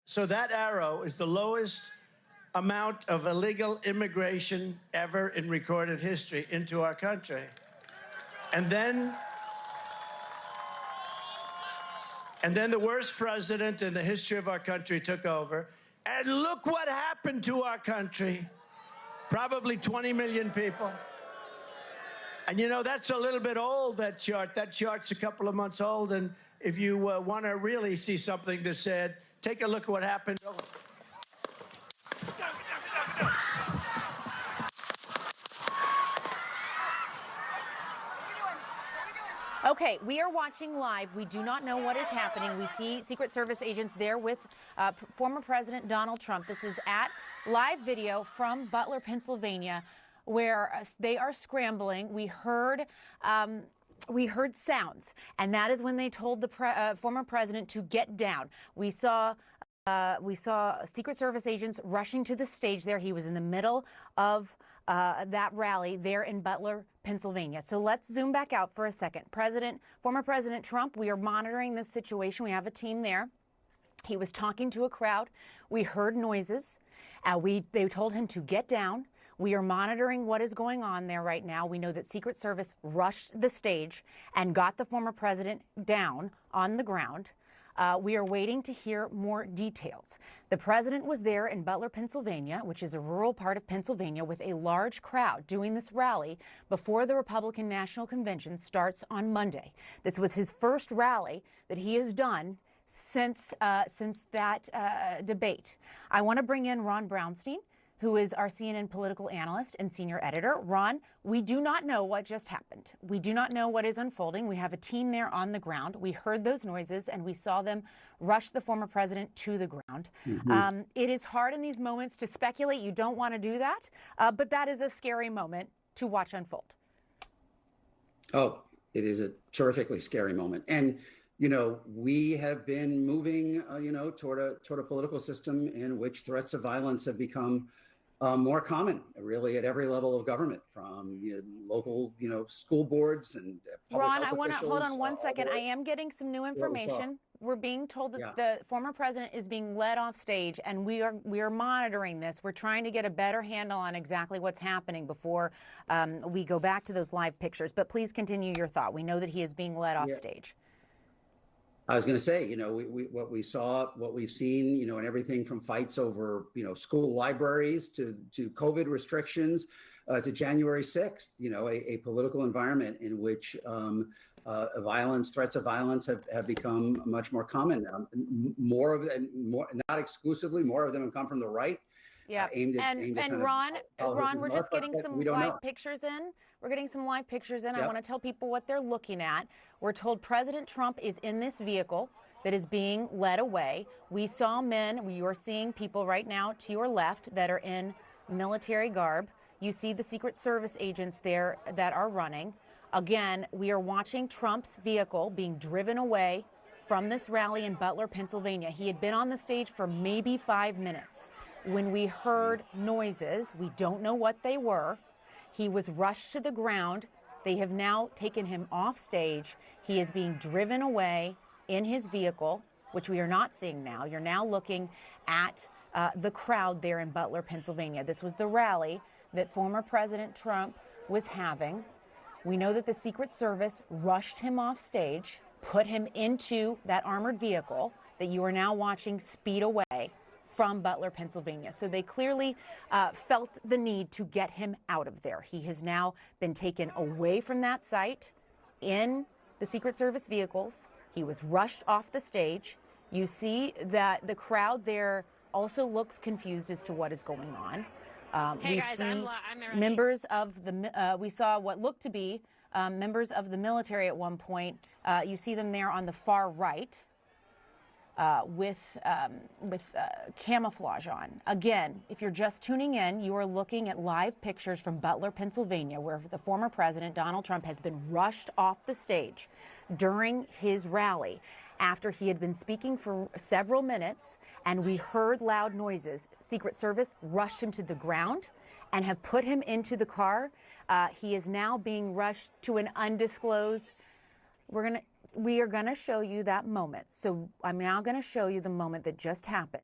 So that arrow is the lowest amount of illegal immigration ever in recorded history into our country. And then the worst president in the history of our country took over. And look what happened to our country. Probably 20 million people. And you know, that's a little bit old, that chart. That chart's a couple of months old. And if you want to really see something that said, take a look at what happened. Okay, we are watching live. We do not know what is happening. We see Secret Service agents there with former President Donald Trump. This is at live video from Butler, Pennsylvania, where they are scrambling. We heard sounds, and that is when they told the former president to get down. We saw Secret Service agents rushing to the stage there. He was in the middle of that rally there in Butler, Pennsylvania. So let's zoom back out for a second. Former President Trump, we are monitoring this situation. We have a team there. He was talking to a crowd. We heard noises. They told him to get down. We are monitoring what is going on there right now. We know that Secret Service rushed the stage and got the former president down on the ground. We are waiting to hear more details. The president was there in Butler, Pennsylvania, which is a rural part of Pennsylvania, with a large crowd doing this rally before the Republican National Convention starts on Monday. This was his first rally that he has done since that debate. I want to bring in Ron Brownstein, who is our CNN political analyst and senior editor. Ron, we do not know what just happened. We do not know what is unfolding. We have a team there on the ground. We heard those noises, and we saw them rush the former president to the ground. It is hard in these moments to speculate. You don't want to do that, but that is a scary moment to watch unfold. Oh, it is a terrifically scary moment. And you know, we have been moving, toward a political system in which threats of violence have become more common, really, at every level of government, from local, school boards and public Ron, health I want to hold on one second. I am getting some new information. We're being told that the former president is being led off stage, and we are monitoring this. We're trying to get a better handle on exactly what's happening before we go back to those live pictures. But please continue your thought. We know that he is being led off stage. I was going to say, what we saw, what we've seen, and everything from fights over, school libraries to COVID restrictions to January 6th, a political environment in which threats of violence have become much more common. More of them, not exclusively, more of them have come from the right. Yeah, and Ron, we're just getting some live pictures in. We're getting some live pictures in. I want to tell people what they're looking at. We're told President Trump is in this vehicle that is being led away. We saw men. You are seeing people right now to your left that are in military garb. You see the Secret Service agents there that are running. Again, we are watching Trump's vehicle being driven away from this rally in Butler, Pennsylvania. He had been on the stage for maybe 5 minutes when we heard noises. We don't know what they were. He was rushed to the ground. They have now taken him off stage. He is being driven away in his vehicle, which we are not seeing now. You're now looking at the crowd there in Butler, Pennsylvania. This was the rally that former President Trump was having. We know that the Secret Service rushed him off stage, put him into that armored vehicle that you are now watching speed away from Butler, Pennsylvania. So they clearly felt the need to get him out of there. He has now been taken away from that site in the Secret Service vehicles. He was rushed off the stage. You see that the crowd there also looks confused as to what is going on. Hey guys, I'm members of the, we saw what looked to be members of the military at one point. You see them there on the far right. With camouflage on. Again, if you're just tuning in, you are looking at live pictures from Butler, Pennsylvania, where the former president, Donald Trump, has been rushed off the stage during his rally after he had been speaking for several minutes, and we heard loud noises. Secret Service rushed him to the ground and have put him into the car. He is now being rushed to an undisclosed. We are going to show you that moment. So I'm now going to show you the moment that just happened.